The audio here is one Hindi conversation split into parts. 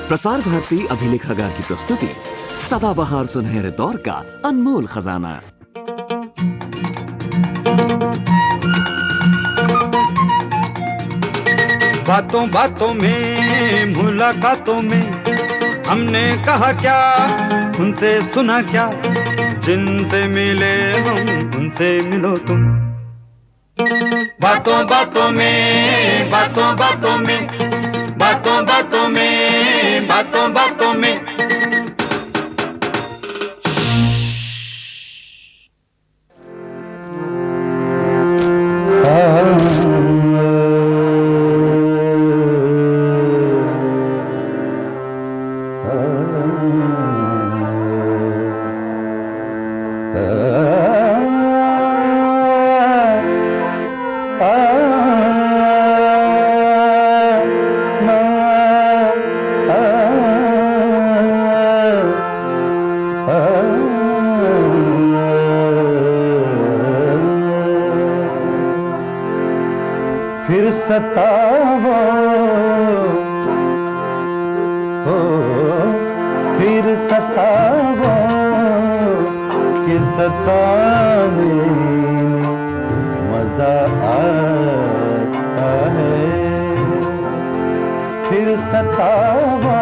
प्रसार भारती अभिलेखागार की प्रस्तुति सदाबहार सुनहरे दौर का अनमोल खजाना। बातों बातों में मुलाकातों में हमने कहा क्या, उनसे सुना क्या, जिनसे मिले हम उनसे मिलो तुम। बातों बातों में, बातों बातों में, बातों बातों में, बातों बातों में। फिर सतावो हो, फिर सतावो कि सताने में मजा आता है। फिर सतावो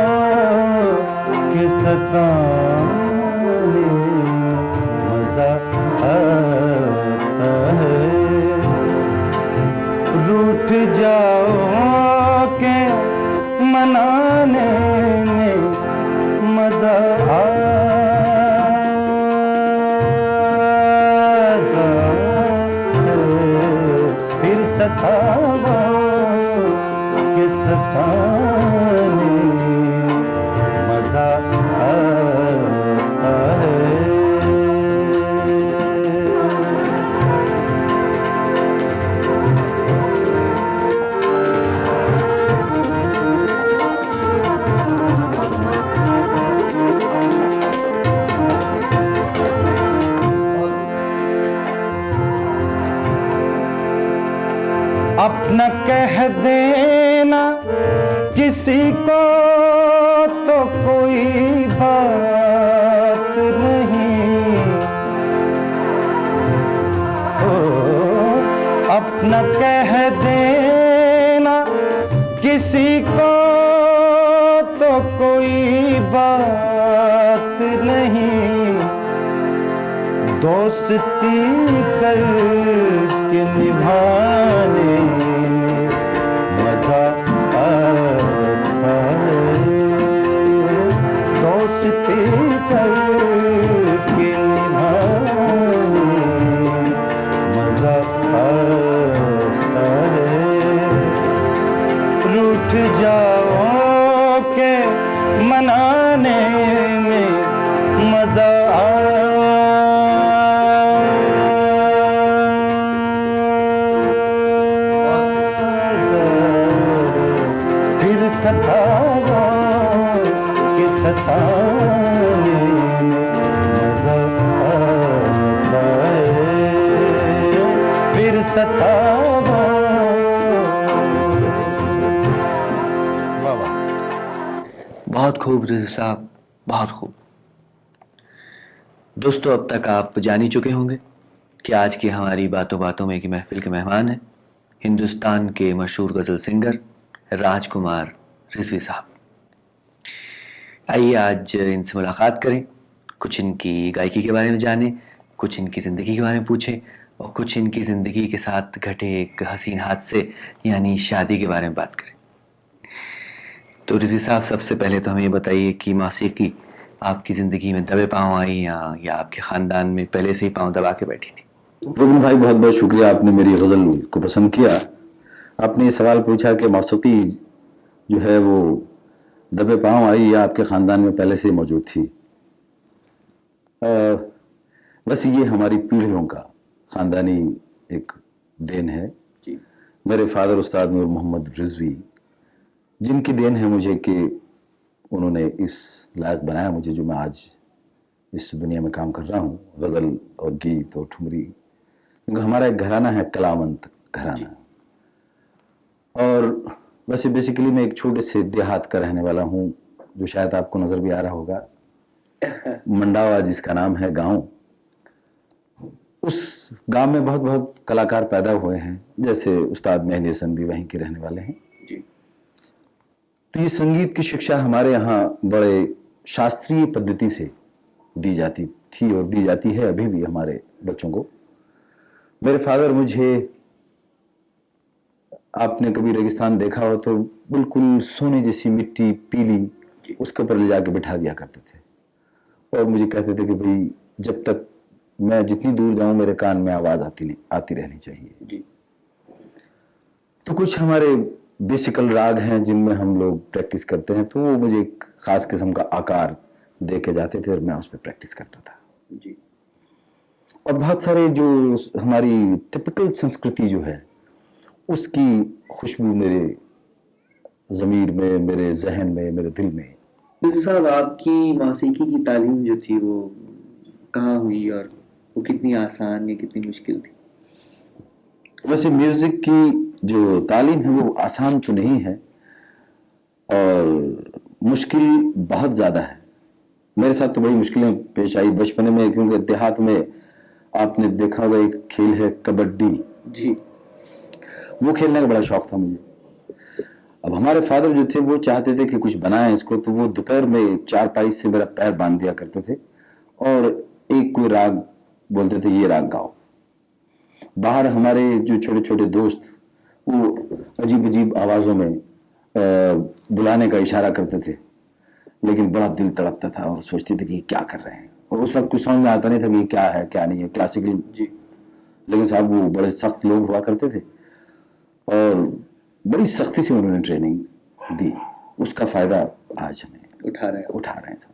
कि सताने में मजा आता है। रूठ जाओ के मनाने में मजा आता है। फिर सताओ के सताने में मजा आता है। अपना कह देना किसी को तो कोई बात नहीं हो। अपना कह देना किसी को तो कोई बात नहीं। दोस्ती करके निभाने में मजा आता है। दोस्ती करके निभाने में मजा आता है। रूठ जाओ के मनाने में मजा सताओ कि सताने में मजा आता है। फिर सताओ। बहुत खूब रिज़वी साहब, बहुत खूब। दोस्तों, अब तक आप जान ही चुके होंगे कि आज की हमारी बातों बातों में की महफिल के मेहमान हैं हिंदुस्तान के मशहूर गज़ल सिंगर राजकुमार रिज़वी साहब। आइए आज इनसे मुलाकात करें, कुछ इनकी गायकी के बारे में जानें, कुछ इनकी ज़िंदगी के बारे में पूछें और कुछ इनकी ज़िंदगी के साथ घटे एक हसीन हादसे यानी शादी के बारे में बात करें। तो रिज़वी साहब, सबसे पहले तो हमें ये बताइए कि मौसीकी आपकी ज़िंदगी में दबे पाँव आई या आपके ख़ानदान में पहले से ही पाँव दबा के बैठी थी? रुबन भाई, बहुत बहुत शुक्रिया, आपने मेरी गज़ल को पसंद किया। आपने ये सवाल पूछा कि मौसीकी जो है वो दबे पाँव आई या आपके ख़ानदान में पहले से मौजूद थी। बस ये हमारी पीढ़ियों का ख़ानदानी एक देन है जी। मेरे फादर उस्ताद नूर मोहम्मद रिज़वी, जिनकी देन है मुझे कि उन्होंने इस लायक बनाया मुझे जो मैं आज इस दुनिया में काम कर रहा हूँ, गज़ल और गीत और ठुमरी। क्योंकि हमारा एक घराना है, कलावंत घराना। और वैसे बेसिकली मैं एक छोटे से देहात का रहने वाला हूँ, जो शायद आपको नजर भी आ रहा होगा, मंडावा जिसका नाम है गांव, उस गांव में बहुत बहुत कलाकार पैदा हुए हैं, जैसे उस्ताद मेहंदी हसन भी वहीं के रहने वाले हैं जी। तो ये संगीत की शिक्षा हमारे यहाँ बड़े शास्त्रीय पद्धति से दी जाती थी और दी जाती है अभी भी हमारे बच्चों को। मेरे फादर मुझे, आपने कभी रेगिस्तान देखा हो तो बिल्कुल सोने जैसी मिट्टी पीली, उसके ऊपर ले जाके बिठा दिया करते थे और मुझे कहते थे कि भाई जब तक मैं जितनी दूर जाऊं मेरे कान में आवाज आती रहनी चाहिए जी। तो कुछ हमारे बेसिकल राग हैं जिनमें हम लोग प्रैक्टिस करते हैं, तो वो मुझे एक खास किस्म का आकार दे के जाते थे और मैं उस पर प्रैक्टिस करता था जी। और बहुत सारे जो हमारी टिपिकल संस्कृति जो है उसकी खुशबू मेरे ज़मीर में, मेरे जहन में, मेरे दिल में। मिर्ज़ा साहब, आपकी मौसीकी की तालीम जो थी वो कहाँ हुई और वो कितनी आसान या कितनी मुश्किल थी? वैसे म्यूजिक की जो तालीम है वो आसान तो नहीं है और मुश्किल बहुत ज़्यादा है। मेरे साथ तो बड़ी मुश्किलें पेश आई बचपन में, क्योंकि देहात में आपने देखा होगा एक खेल है कबड्डी जी। वो खेलने का बड़ा शौक था मुझे। अब हमारे फादर जो थे वो चाहते थे कि कुछ बनाएं इसको, तो वो दोपहर में चारपाई से मेरा पैर बांध दिया करते थे और एक कोई राग बोलते थे, ये राग गाओ। बाहर हमारे जो छोटे छोटे दोस्त वो अजीब अजीब आवाज़ों में बुलाने का इशारा करते थे, लेकिन बड़ा दिल तड़पता था और सोचते थे कि क्या कर रहे हैं, और उस वक्त कुछ समझ में आता नहीं था कि क्या है क्या नहीं है क्लासिकली जी। लेकिन साहब वो बड़े सख्त लोग हुआ करते थे और बड़ी सख्ती से उन्होंने ट्रेनिंग दी, उसका फ़ायदा आज हमें उठा रहे हैं साहब।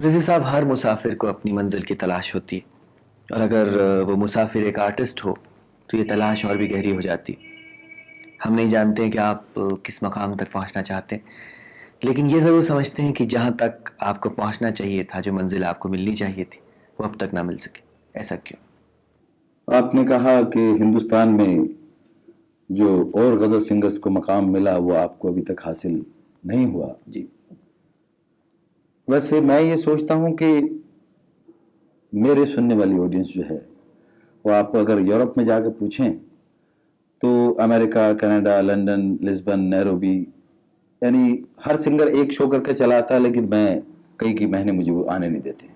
रज़ी साहब, हर मुसाफिर को अपनी मंजिल की तलाश होती है और अगर वो मुसाफिर एक आर्टिस्ट हो तो ये तलाश और भी गहरी हो जाती। हम नहीं जानते हैं कि आप किस मकाम तक पहुंचना चाहते हैं, लेकिन ये ज़रूर समझते हैं कि जहां तक आपको पहुंचना चाहिए था, जो मंजिल आपको मिलनी चाहिए थी, वो अब तक ना मिल सके। ऐसा क्यों? आपने कहा कि हिंदुस्तान में जो और गज़ल सिंगर्स को मकाम मिला वो आपको अभी तक हासिल नहीं हुआ जी। वैसे मैं ये सोचता हूँ कि मेरे सुनने वाली ऑडियंस जो है वो आप अगर यूरोप में जाकर पूछें तो America, Canada, London, Lisbon, Nairobi, यानी हर सिंगर एक शो करके चला आता है, लेकिन मैं कई महीने मुझे वो आने नहीं देते।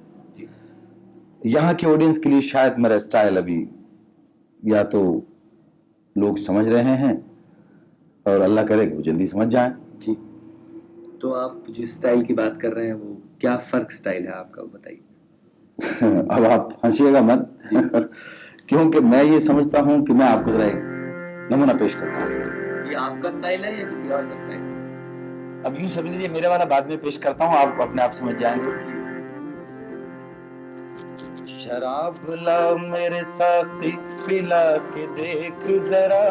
यहाँ की ऑडियंस के लिए शायद मेरा स्टाइल अभी या तो लोग समझ रहे हैं और अल्लाह करे कि वो जल्दी समझ जाएं। जी। तो आप जिस स्टाइल की बात कर रहे हैं वो क्या फर्क स्टाइल है आपका, बताइए। अब आप हंसिएगा मत क्योंकि मैं ये समझता हूँ कि मैं आपको जरा एक नमूना पेश करता हूँ। ये आपका स्टाइल है या किसी और का स्टाइल? अब यूं समझ लीजिए मेरे वाला बाद में पेश करता हूँ, आप अपने आप समझ जाएंगे। शराब ला मेरे साथी पिला के देख जरा,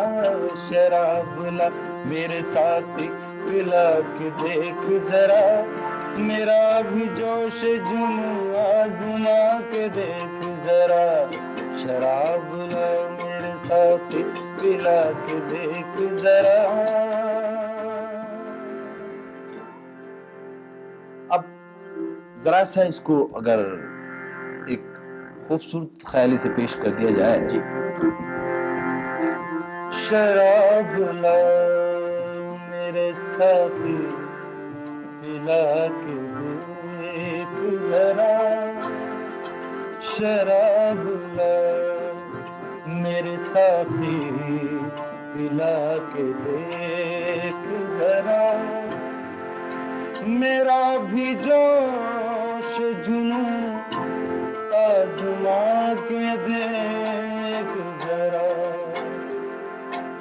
शराब ला मेरे साथी पिला के देख जरा, मेरा भी जोश जुनून आजमा के देख जरा, शराब ला मेरे साथी पिला के देख जरा। अब जरा सा इसको अगर एक खूबसूरत ख्याली से पेश कर दिया जाए जी। शराब ला मेरे साथी पिला के देख जरा, शराब ला मेरे साथी पिला के देख जरा, मेरा भी जोश जुनून आजमा के देख जरा,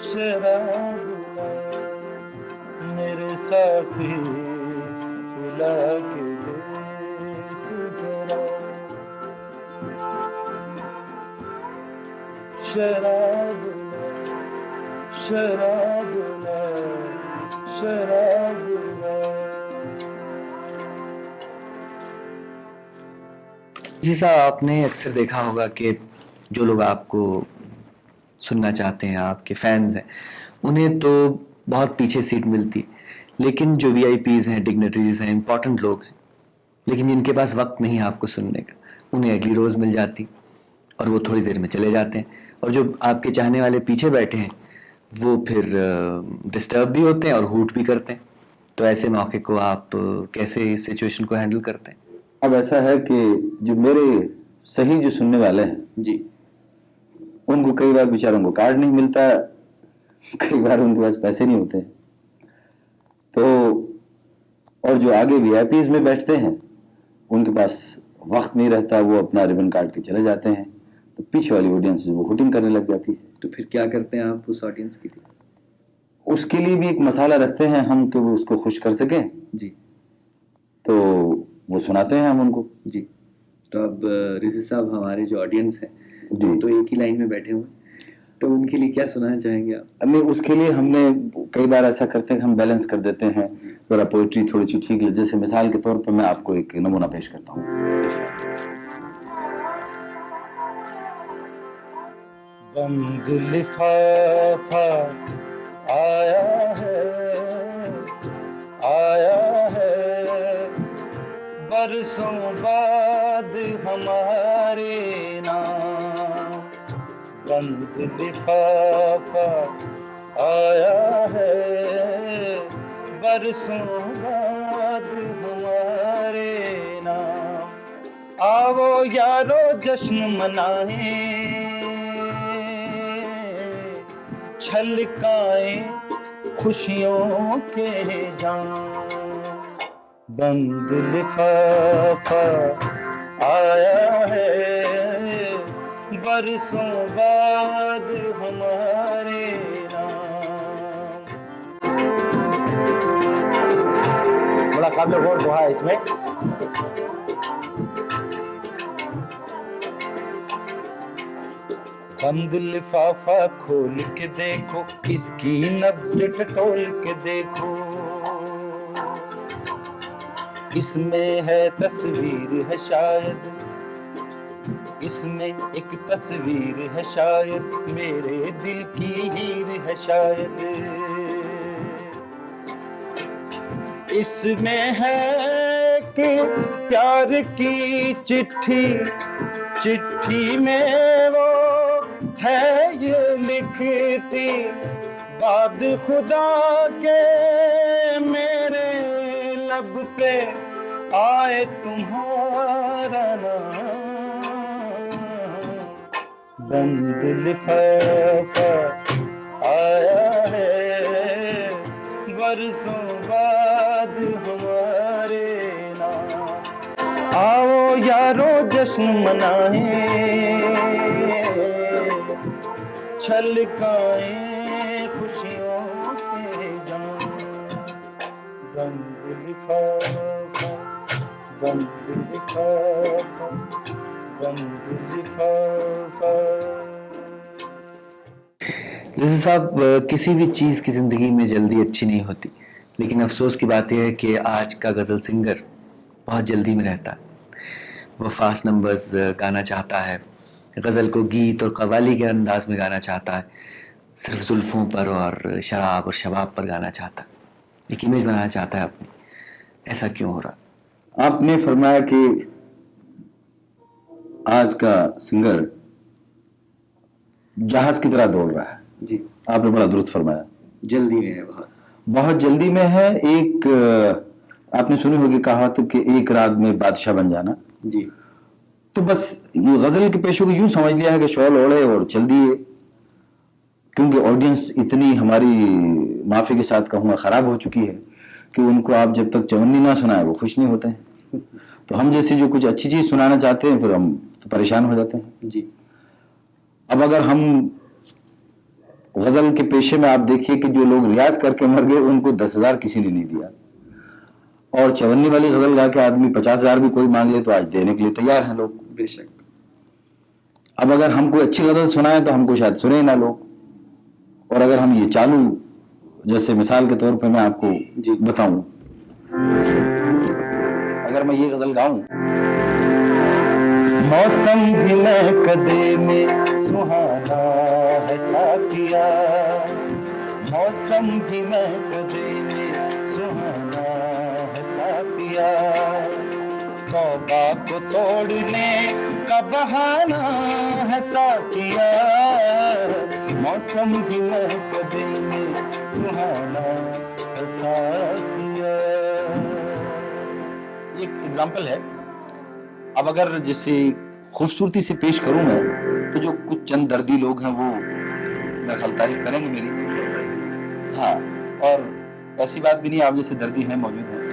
शराब ला मेरे साथी पिला के देख जरा, शराब ला शराब ला शराब ला। जी साहब, आपने अक्सर देखा होगा कि जो लोग आपको सुनना चाहते हैं, आपके फैंस हैं, उन्हें तो बहुत पीछे सीट मिलती, लेकिन जो वीआईपीज हैं, डिग्नेटरीज हैं, इंपॉर्टेंट लोग हैं, लेकिन जिनके पास वक्त नहीं है आपको सुनने का, उन्हें अगली रोज मिल जाती और वो थोड़ी देर में चले जाते हैं। और जो आपके चाहने वाले पीछे बैठे हैं वो फिर डिस्टर्ब भी होते हैं और हूट भी करते हैं। तो ऐसे मौके को आप कैसे इस सिचुएशन को हैंडल करते हैं? अब ऐसा है कि जो मेरे सही जो सुनने वाले हैं जी, उनको कई बार बेचारों को कार्ड नहीं मिलता, कई बार उनके पास पैसे नहीं होते, तो और जो आगे वीआईपीज में बैठते हैं उनके पास वक्त नहीं रहता, वो अपना रिबन काट के चले जाते हैं, तो पीछे वाली ऑडियंस वो हुटिंग करने लग जाती है। तो फिर क्या करते हैं आप उस ऑडियंस के लिए? उसके लिए भी एक मसाला रखते हैं हम कि वो उसको खुश कर सकें जी, तो वो सुनाते हैं हम उनको। जी। तो अब ऋषि साहब, हमारे जो ऑडियंस है जी, तो एक ही लाइन में बैठे हुए, तो उनके लिए क्या सुनाना चाहेंगे आप? नहीं, उसके लिए हमने कई बार ऐसा करते हैं कि हम बैलेंस कर देते हैं, थोड़ा पोइट्री थोड़ी सी ठीक है। जैसे मिसाल के तौर पर मैं आपको एक नमूना पेश करता हूँ। बंद लिफाफा आया है बरसों बाद हमारे नाम। बंद लिफाफा आया है बरसों बाद हमारे नाम। आओ यारो जश्न मनाएं, छलकाएं खुशियों के जाम। बंद लिफाफा आया है बरसों बाद हमारे नाम। बड़ा काबिल गौर दुआ है इसमें। बंद लिफाफा खोल के देखो, इसकी नब्ज़ टटोल के देखो, इसमें है तस्वीर है शायद, इसमें एक तस्वीर है शायद, मेरे दिल की हीर है शायद। इसमें है कि प्यार की चिट्ठी, चिट्ठी में वो है ये लिखती, बाद खुदा के मेरे लब पे आए तुम्हारा नाम। बंद लिफाफा आया है बरसों बाद हमारे नाम। आओ यारो जश्न मनाएं, छलकाएं खुशियों के जाम। बंद लिफाफा, बंद लिफाफा, बंद लिफाफा। जैसे साहब, किसी भी चीज़ की ज़िंदगी में जल्दी अच्छी नहीं होती, लेकिन अफसोस की बात यह है कि आज का गज़ल सिंगर बहुत जल्दी में रहता है। वो फास्ट नंबर्स गाना चाहता है, गज़ल को गीत और कव्वाली के अंदाज में गाना चाहता है, सिर्फ जुल्फ़ों पर और शराब और शबाब पर गाना चाहता है, एक इमेज बनाना चाहता है अपनी। ऐसा क्यों हो रहा? आपने फरमाया कि आज का सिंगर जहाज की तरह दौड़ रहा है। जी, आपने बड़ा दुरुस्त फरमाया। जल्दी में है, बहुत बहुत जल्दी में है। एक आपने सुनी होगी कहावत कि एक रात में बादशाह बन जाना। जी। तो बस ये गजल के पेशों को यूं समझ लिया है कि शॉल ओढ़े और चल दिए, क्योंकि ऑडियंस इतनी हमारी माफी के साथ कहूँगा खराब हो चुकी है कि उनको आप जब तक चवन्नी ना सुनाए वो खुश नहीं होते हैं। तो हम जैसे जो कुछ अच्छी चीज सुनाना चाहते हैं फिर हम तो परेशान हो जाते हैं। जी। अब अगर हम गजल के पेशे में आप देखिए कि जो लोग रियाज करके मर गए उनको 10,000 किसी ने नहीं दिया, और चवन्नी वाली गजल गा के आदमी 50,000 भी कोई मांग ले तो आज देने के लिए तैयार हैं लोग। बेशक। अब अगर हम कोई अच्छी गजल सुनाए तो हमको शायद सुने ना लोग, और अगर हम ये चालू, जैसे मिसाल के तौर पे मैं आपको बताऊं, अगर मैं ये गजल गाऊं, मौसम भी महकदे में सुहाना है साकिया, मौसम भी महकदे में सुहाना है साथिया, तौबा को तोड़ने का बहाना है साथिया, मौसम भी महक में सुहाना है साथिया। एक एग्जाम्पल है। अब अगर जैसे खूबसूरती से पेश करूं मैं, तो जो कुछ चंद दर्दी लोग हैं वो मेरा ख्याल तारीफ करेंगे मेरी। हाँ, और ऐसी बात भी नहीं, आप जैसे दर्दी हैं मौजूद हैं।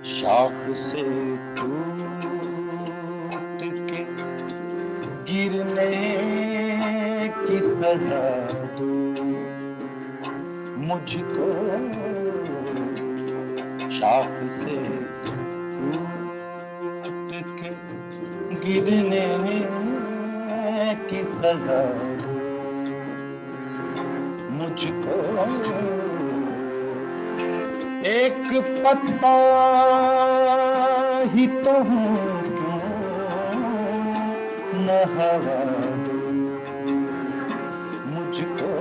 शाख से टूट के गिरने की सजा दो मुझको, शाख से टूट के गिरने की सजा दो मुझको, एक पत्ता ही तो हूँ क्यों न हवा दो मुझको,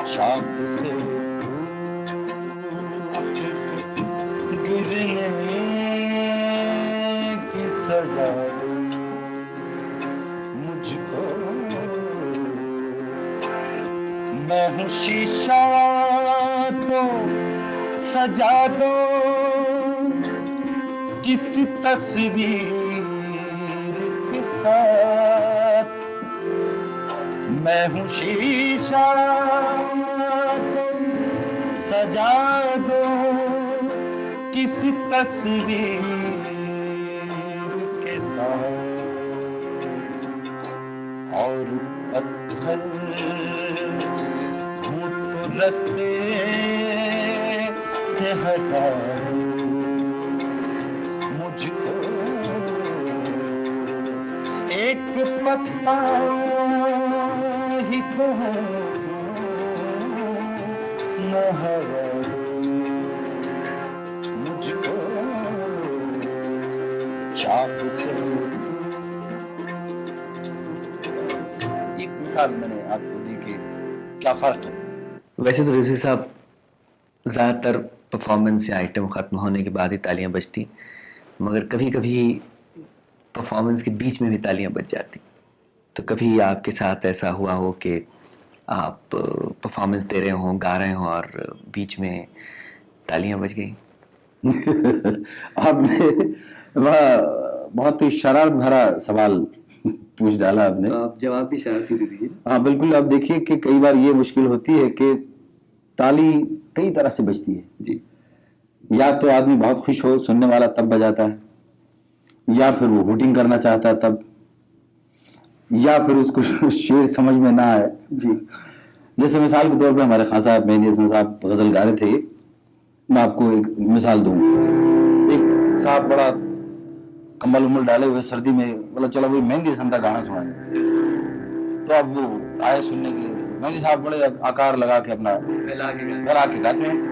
शाख से टूट के गिरने की सजा दो मुझको, मैं हूँ शीशा तो सजा दो किसी तस्वीर के साथ, मैं हूँ शीशा तो सजा दो किसी तस्वीर के साथ, और पत्थर हूँ तो रास्ते से हटा दो मुझको, एक पत्ता ही तो हूँ न हवा दो मुझको, शाख से। एक मिसाल मैंने आपको दी कि क्या फर्क है। वैसे तो रिजवी साहब ज़्यादातर परफॉर्मेंस या आइटम ख़त्म होने के बाद ही तालियां बजती, मगर कभी कभी परफॉर्मेंस के बीच में भी तालियां बज जाती। तो कभी आपके साथ ऐसा हुआ हो कि आप परफॉर्मेंस दे रहे हो, गा रहे हो और बीच में तालियां बज गई? आपने वह बहुत ही शरारत भरा सवाल पूछ डाला आपने। तो आप जवाब भी शरारती दे दीजिए। हाँ बिल्कुल। आप देखिए कि कई बार ये मुश्किल होती है कि ताली कई तरह से बजती है जी। या तो आदमी बहुत खुश हो, सुनने वाला तब बजाता है, या फिर वो हूटिंग करना चाहता है तब, या फिर उसको शेर समझ में ना आए जी। जैसे मिसाल के तौर पे हमारे खान साहब मेहंदी हसन साहब गजल गा रहे थे। मैं आपको एक मिसाल दूं। एक साहब बड़ा कम्बल उम्बल डाले हुए सर्दी में, बोला चलो वही मेहंदी हसन का गाना सुनाए। तो अब वो आए सुनने के लिए। मेहंदी साहब बड़े आकार लगा के अपना फैला के गाते हैं।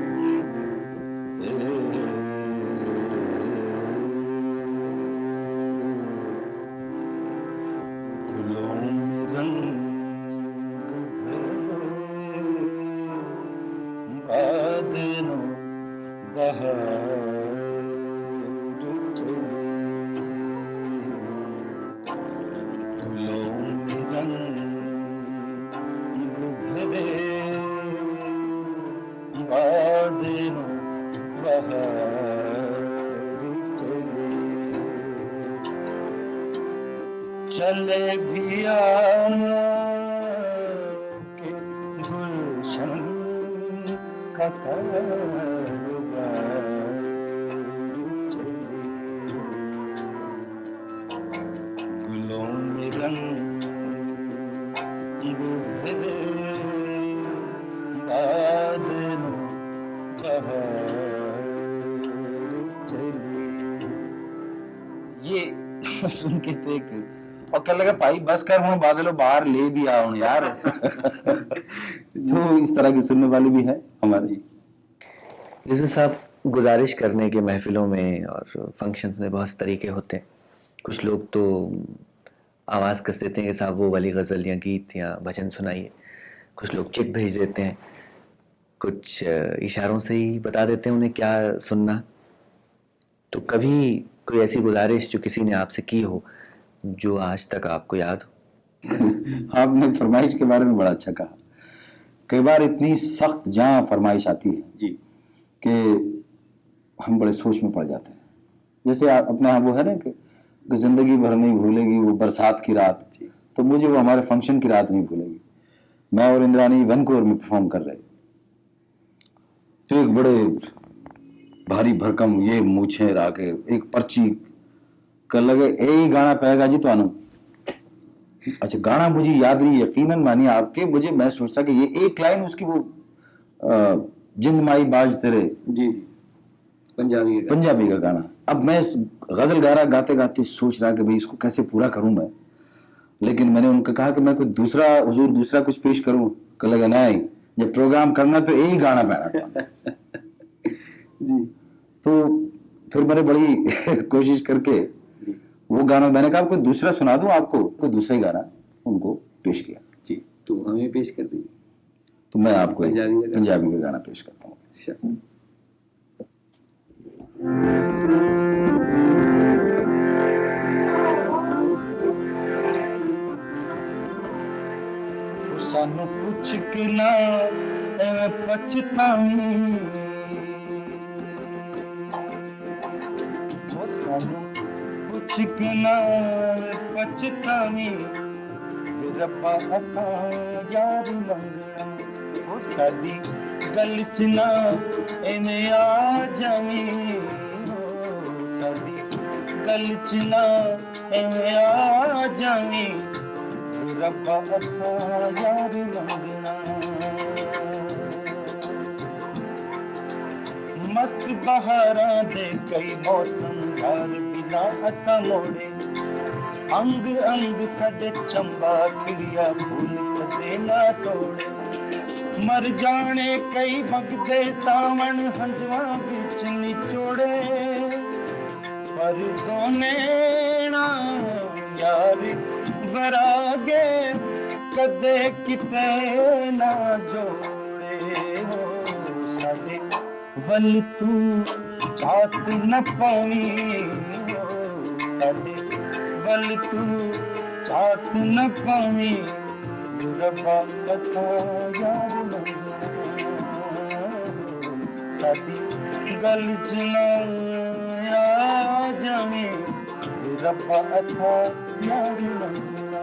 चले भी के गुलशन का कारोबार चले। सुन के तो एक और कल लगा भाई बस कर हूं बादलों बाहर ले भी आओ यार। तो इस तरह की सुनने वाली भी है हमारी। जैसे साहब गुजारिश करने के महफिलों में और फंक्शंस में बहुत से तरीके होते हैं। कुछ लोग तो आवाज़ कस देते हैं कि साहब वो वाली गज़ल या गीत या भजन सुनाइए। कुछ लोग चिट भेज देते हैं, कुछ इशारों से ही बता देते हैं उन्हें क्या सुनना। तो कभी कोई ऐसी गुजारिश जो किसी ने आपसे की हो जो आज तक आपको याद हो? आपने फरमाइश के बारे में बड़ा अच्छा कहा। कई बार इतनी सख्त जहाँ फरमाइश आती है जी कि हम बड़े सोच में पड़ जाते हैं। जैसे आप अपने यहाँ वो है ना कि जिंदगी भर नहीं भूलेगी वो बरसात की रात, तो मुझे वो हमारे फंक्शन की रात नहीं भूलेगी। मैं और इंद्रानी वैनकूवर में परफॉर्म कर रहे, तो एक बड़े भारी भरकम ये मूछें राके एक पर्ची कर लगे यही गाना पाएगा जी तो अच्छा गाना मुझे याद नहीं, यकीनन मानिए आपके, मुझे मैं सोचता कि ये एक लाइन उसकी वो जिंद माई बाज तेरे जी पंजाबी का गाना। अब मैं गजल गा रहा गाते गाते सोच रहा कि भाई इसको कैसे पूरा करूं मैं, लेकिन मैंने उनको कहा कि मैं कोई दूसरा हुजूर दूसरा कुछ पेश करूं। कह लगा नहीं जब प्रोग्राम करना तो यही गाना पैना जी। तो फिर मैंने बड़ी कोशिश करके वो गाना मैंने कहा कोई दूसरा सुना दूं आपको, कोई दूसरा ही गाना उनको पेश किया जी। तो हमें पेश कर दीजिए। तो मैं आपको पंजाबी का गाना पेश करता हूँ। सानू पुछ के ना एवें पछतावी, सानू पुछ के ना पछतावी, फिर रब्बा असा यार मंगना, ओ साडी गल च ना एवें आ जावी, साडी गल च ना एवें आ जावी, रब्बा असा यार मंगना। मस्त बहारां दे कई मौसम यार बिना असा मोड़े, अंग अंग साडे चंबा खिड़िया फूल कदे ना तोड़े, मर जाने कई मगदे सावन हंजवा बिच निचोड़े, पर दोने ना यार वरागे कदे किते ना जोड़े, हो साडे वल तू जात न पावी, हो साडे वल तू जात न पावी, रब्बा असा यार मंगना, साडी गल च ना आ जावी, रब्बा असा यार मंगना।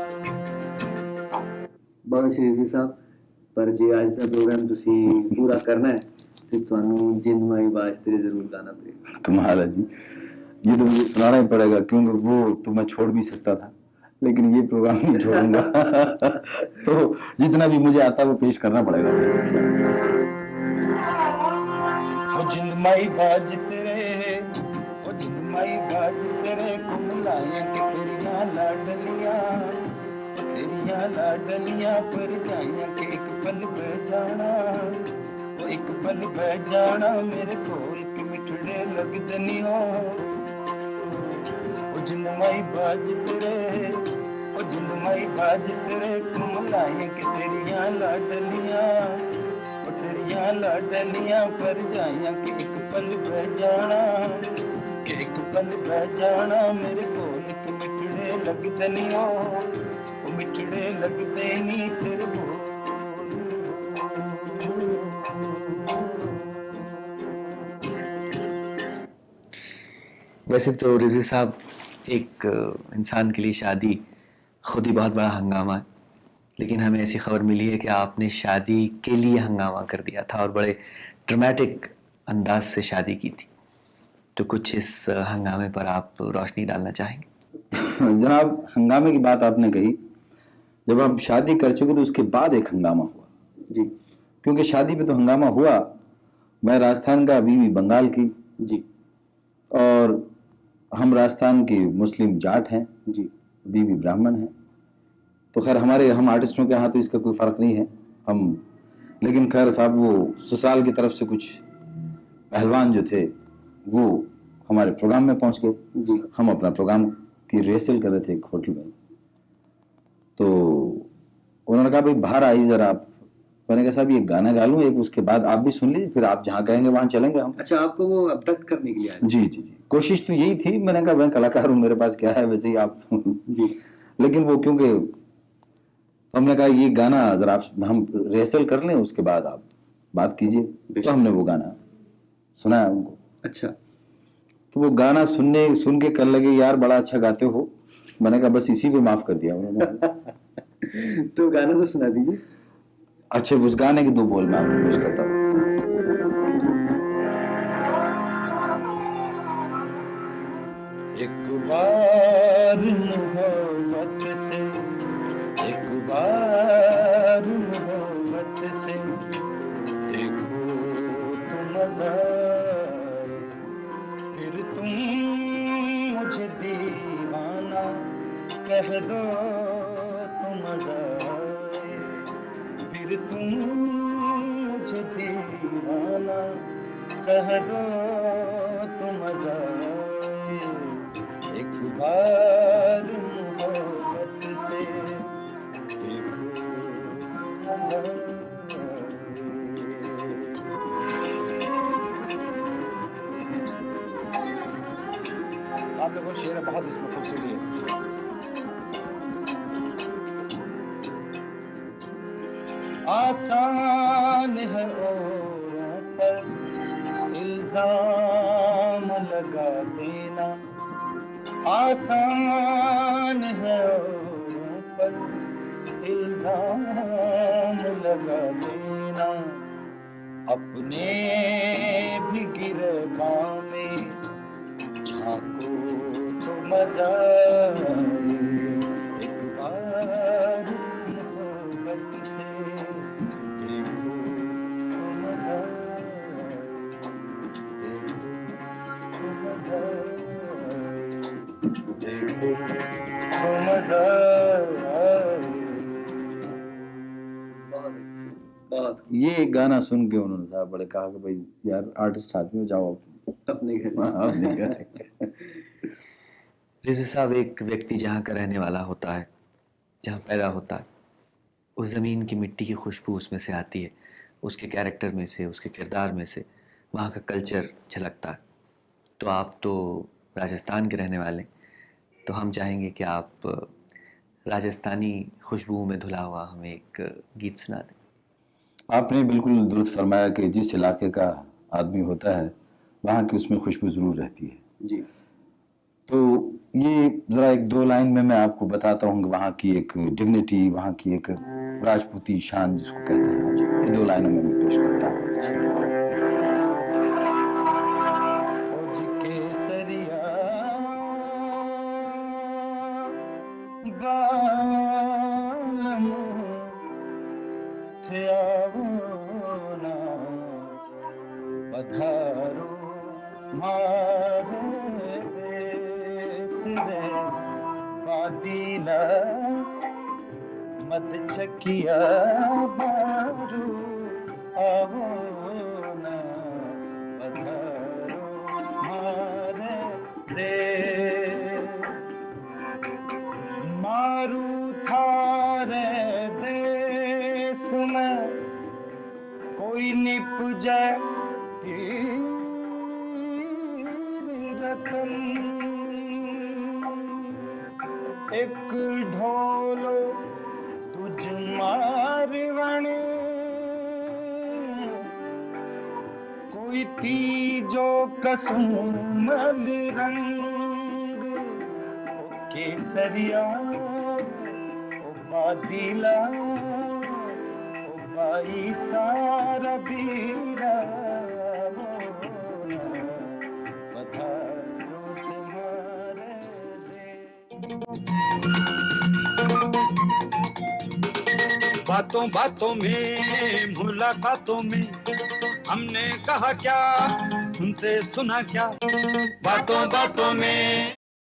बहुत श्री साहब, पर जे आज का प्रोग्राम तुसी पूरा करना है तो ਤੁਹਾਨੂੰ जिंद माई बाज तेरे जरूर गाना पड़ेगा। कमाल है जी, ये तो मुझे सुनाना ही पड़ेगा क्योंकि वो तो मैं छोड़ भी सकता था, लेकिन ये प्रोग्राम नहीं छोड़ूंगा। तो जितना भी मुझे आता है वो पेश करना पड़ेगा। ओ जिंद माई बाज तेरे, ओ जिंद माई बाज तेरे कुमलाया के तेरियां लाडलियां, तेरियां लाडलियां पर जाइयां के एक पल बह जाना, वो एक पल बह जाना मेरे कोल के मिठड़े लगदे नी हो, ओ जिंद माई बाज तेरे, ओ जिंद माई बाज तेरे कुमलाइयां के तेरियां लाडलियां, ओ तेरियां लाडलियां पर जाइयां के एक पल बह जाना, के एक पल बह जाना मेरे कोल के मिठड़े लगदे नी हो, ओ मिठड़े लगदे नी तेरे बोल। वैसे तो रिजी साहब, एक इंसान के लिए शादी खुद ही बहुत बड़ा हंगामा है, लेकिन हमें ऐसी खबर मिली है कि आपने शादी के लिए हंगामा कर दिया था और बड़े ड्रामेटिक अंदाज से शादी की थी। तो कुछ इस हंगामे पर आप रोशनी डालना चाहेंगे? जनाब, हंगामे की बात आपने कही, जब आप शादी कर चुके तो उसके बाद एक हंगामा हुआ जी, क्योंकि शादी पे तो हंगामा हुआ। मैं राजस्थान का, बीवी बंगाल की जी, और हम राजस्थान के मुस्लिम जाट हैं जी, बीवी ब्राह्मण हैं। तो खैर हम आर्टिस्टों के यहाँ तो इसका कोई फर्क नहीं है। हम लेकिन खैर साहब वो ससुराल की तरफ से कुछ पहलवान जो थे वो हमारे प्रोग्राम में पहुंच गए जी। हम अपना प्रोग्राम की रिहर्सल कर रहे थे एक होटल में, तो उन्होंने कहा भाई बाहर आई जरा आप। मैंने कहा साहब ये गाना गा लूं एक, उसके बाद आप भी सुन लीजिए, फिर आप जहाँ कहेंगे वहां चलेंगे हम। अच्छा, आपको वो अबडक्ट करने के लिए आए? जी जी जी, कोशिश तो यही थी। मैंने कहा मैं कलाकार हूँ, मेरे पास क्या है, वैसे ही आप जी। लेकिन वो क्योंकि हमने कहा ये गाना जरा आप हम रिहर्सल कर लें, उसके बाद आप बात कीजिए। तो हमने वो गाना सुनाया उनको। अच्छा, तो वो गाना सुन के कर लगे यार बड़ा अच्छा गाते हो। मैंने कहा बस इसी पे माफ कर दिया उन्होंने। तो गाना तो सुना दीजिए। अच्छा, उस गाने के 2 बोल मैं आपको पेश करता हूँ। एक बार मोहब्बत से, एक बार मोहब्बत से देखो तो मजा आए, फिर तुम मुझे दीवाना कह दो तो मजा आए, फिर तुम मुझे दीवाना कह दो तो मजा आए, एक बार मोहब्बत से देखो मजा आए। आप लोगों को शेर बहुत इसमें खूबसूरती है। आसान है औरों पर इल्जाम लगा देना, आसान है औरों पर इल्जाम लगा देना, अपने भी गिरबान में झांको तो मजा आए, एक बार मोहब्बत से देखो तो मजा आए, देखो तो मजा आए, देखो तो मजा आए। बहुत अच्छी, बहुत। ये गाना सुन के उन्होंने साहब बड़े कहा कि भाई यार आर्टिस्ट आदमी हो, जाओ अपने घर। अपने घर। रिजवी साहब, एक व्यक्ति जहाँ का रहने वाला होता है, जहाँ पैदा होता है, उस ज़मीन की मिट्टी की खुशबू उसमें से आती है, उसके कैरेक्टर में से, उसके किरदार में से वहाँ का कल्चर झलकता है। तो आप तो राजस्थान के रहने वाले, तो हम चाहेंगे कि आप राजस्थानी खुशबू में धुला हुआ हमें एक गीत सुना दें। आपने बिल्कुल दुरुस्त फरमाया कि जिस इलाके का आदमी होता है वहाँ की उसमें खुशबू ज़रूर रहती है जी। तो ये ज़रा 1-2 लाइन में मैं आपको बताता हूँ कि वहाँ की एक डिग्निटी, वहाँ की एक राजपूती शान जिसको कहते हैं, ये 2 लाइनों में मैं पेश करता हूँ। पधारो मारे देश में बादीला मत छकिया बारू आवो ना, पधारो मारे देश मारू थारे देश में कोई निपुजे रतन, एक ढोलो तुझ मारवण, कोई तीजो कसुमल रंग, ओ केसरिया ओ बादीला ओ बाई सारा बीरा, बातों बातों में मुलाकातों में हमने कहा क्या, उनसे सुना क्या, बातों बातों में